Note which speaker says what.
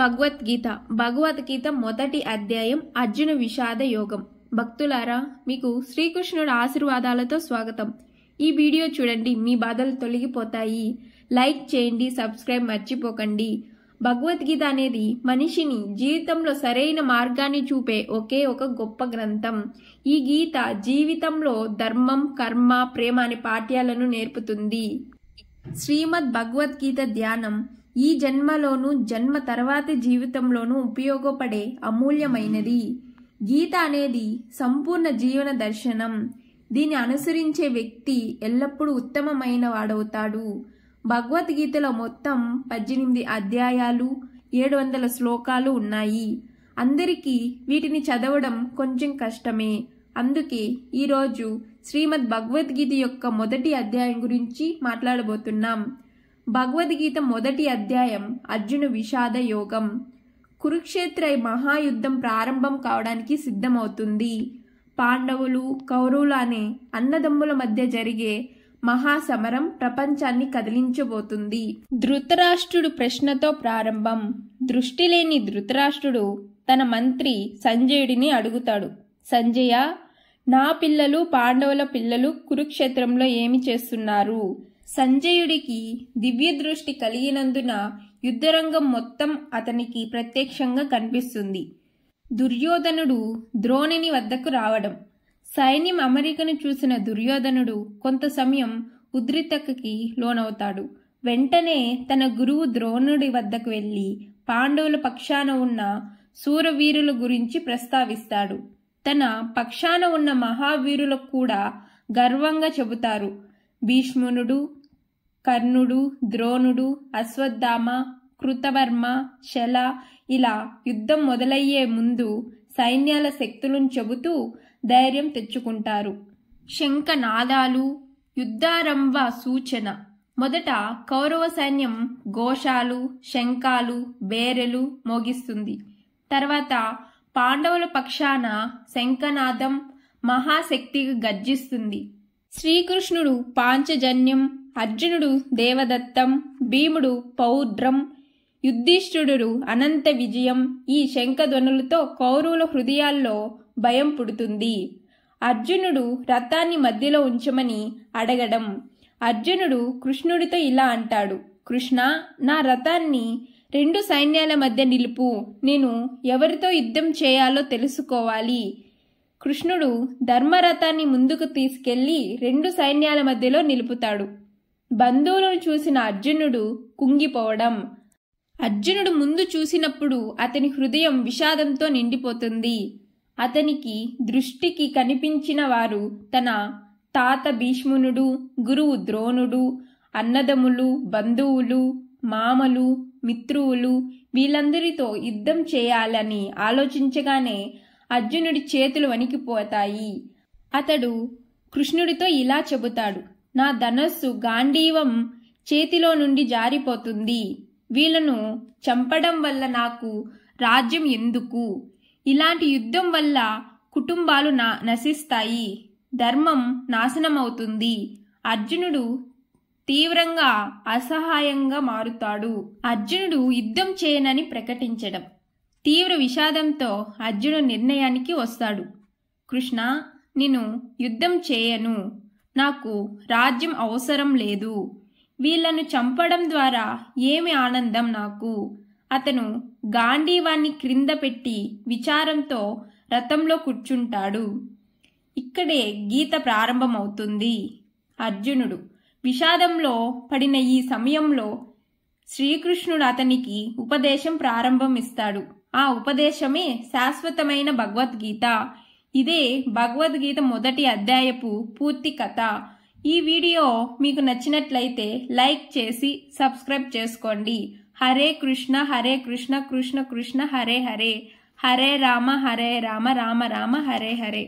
Speaker 1: భగవద్గీత మొదటి అధ్యాయం అర్జున విషాద యోగం. భక్తులారా, మీకు శ్రీకృష్ణుడి ఆశీర్వాదాలతో స్వాగతం. ఈ వీడియో చూడండి, మీ బాధలు తొలగిపోతాయి. లైక్ చేయండి, సబ్స్క్రైబ్ మర్చిపోకండి. భగవద్గీత అనేది మనిషిని జీవితంలో సరైన మార్గాన్ని చూపే ఒకే ఒక గొప్ప గ్రంథం. ఈ గీత జీవితంలో ధర్మం, కర్మ, ప్రేమ అనే పాఠ్యాలను నేర్పుతుంది. శ్రీమద్ భగవద్గీత ధ్యానం ఈ జన్మలోనూ జన్మ తర్వాతి జీవితంలోనూ ఉపయోగపడే అమూల్యమైనది. గీత అనేది సంపూర్ణ జీవన దర్శనం. దీన్ని అనుసరించే వ్యక్తి ఎల్లప్పుడూ ఉత్తమమైన వాడవుతాడు. భగవద్గీతలో మొత్తం 18 అధ్యాయాలు, 700 శ్లోకాలు ఉన్నాయి. అందరికీ వీటిని చదవడం కొంచెం కష్టమే. అందుకే ఈరోజు శ్రీమద్ భగవద్గీత యొక్క మొదటి అధ్యాయం గురించి మాట్లాడబోతున్నాం. భగవద్గీత మొదటి అధ్యాయం అర్జున విషాద యోగం. కురుక్షేత్ర మహాయుద్ధం ప్రారంభం కావడానికి సిద్ధమవుతుంది. పాండవులు, కౌరవులు అనే అన్నదమ్ముల మధ్య జరిగే మహాసమరం ప్రపంచాన్ని కదిలించబోతుంది. ధృతరాష్ట్రుడు ప్రశ్నతో ప్రారంభం. దృష్టి లేని ధృతరాష్ట్రుడు తన మంత్రి సంజయుడిని అడుగుతాడు. సంజయ, నా పిల్లలు, పాండవుల పిల్లలు కురుక్షేత్రంలో ఏమి చేస్తున్నారు? సంజయుడికి దివ్య దృష్టి కలిగినందున యుద్ధరంగం మొత్తం అతనికి ప్రత్యక్షంగా కనిపిస్తుంది. దుర్యోధనుడు ద్రోణుని వద్దకు రావడం. సైన్యం అమరికను చూసిన దుర్యోధనుడు కొంత సమయం ఉద్రిక్తతకి లోనవుతాడు. వెంటనే తన గురువు ద్రోణుడి వద్దకు వెళ్లి పాండవుల పక్షాన ఉన్న శూరవీరుల గురించి ప్రస్తావిస్తాడు. తన పక్షాన ఉన్న మహావీరులకు కూడా గర్వంగా చెబుతారు. భీష్మునుడు, కర్ణుడు, ద్రోణుడు, అశ్వత్థామ, కృతవర్మ, శల ఇలా యుద్ధం మొదలయ్యే ముందు సైన్యాల శక్తులను చెబుతూ ధైర్యం తెచ్చుకుంటారు. శంఖనాదాలు, యుద్ధారంభ సూచన. మొదట కౌరవ సైన్యం ఘోషాలు, శంఖాలు, బేరెలు మోగిస్తుంది. తర్వాత పాండవుల పక్షాన శంఖనాదం మహాశక్తిగా గర్జిస్తుంది. శ్రీకృష్ణుడు పాంచజన్యం, అర్జునుడు దేవదత్తం, భీముడు పౌడ్రం, యుధిష్ఠిరుడు అనంత విజయం. ఈ శంఖధ్వనులతో కౌరవుల హృదయాల్లో భయం పుడుతుంది. అర్జునుడు రథాన్ని మధ్యలో ఉంచమని అడగడం. అర్జునుడు కృష్ణుడితో ఇలా అంటాడు. కృష్ణ, నా రథాన్ని 2 సైన్యాల మధ్య నిలుపు. నేను ఎవరితో యుద్ధం చేయాలో తెలుసుకోవాలి. కృష్ణుడు ధర్మరథాన్ని ముందుకు తీసుకెళ్లి 2 సైన్యాల మధ్యలో నిలుపుతాడు. బంధువులను చూసిన అర్జునుడు కుంగిపోవడం. అర్జునుడు ముందు చూసినప్పుడు అతని హృదయం విషాదంతో నిండిపోతుంది. అతనికి దృష్టికి కనిపించిన వారు తన తాత భీష్మునుడు, గురువు ద్రోణుడు, అన్నదమ్ములు, బంధువులు, మామలు, మిత్రువులు వీళ్ళందరితో యుద్ధం చేయాలని ఆలోచించగానే అర్జునుడి చేతులు వణికిపోతాయి. అతడు కృష్ణుడితో ఇలా చెబుతాడు. నా ధనస్సు గాంధీవం చేతిలో నుండి జారిపోతుంది. వీళ్లను చంపడం వల్ల నాకు రాజ్యం ఎందుకు? ఇలాంటి యుద్ధం వల్ల కుటుంబాలు నశిస్తాయి, ధర్మం నాశనమవుతుంది. అర్జునుడు తీవ్రంగా అసహాయంగా మారుతాడు. అర్జునుడు యుద్ధం చేయనని ప్రకటించడం. తీవ్ర విషాదంతో అర్జునుడు నిర్ణయానికి వస్తాడు. కృష్ణ, నేను యుద్ధం చేయను. నాకు రాజ్యం అవసరం లేదు. వీళ్లను చంపడం ద్వారా ఏమి ఆనందం నాకు? అతను గాంధీవాన్ని క్రింద పెట్టి విచారంతో రథంలో కూర్చుంటాడు. ఇక్కడే గీత ప్రారంభమవుతుంది. అర్జునుడు విషాదంలో పడిన ఈ సమయంలో శ్రీకృష్ణుడు అతనికి ఉపదేశం ప్రారంభమిస్తాడు. ఆ ఉపదేశమే శాశ్వతమైన భగవద్గీత. ఇదే భగవద్గీత మొదటి అధ్యాయపు పూర్తి కథ. ఈ వీడియో మీకు నచ్చినట్లయితే లైక్ చేసి సబ్స్క్రైబ్ చేసుకోండి. హరే కృష్ణ కృష్ణ కృష్ణ హరే హరే, హరే రామ రామ రామ హరే హరే.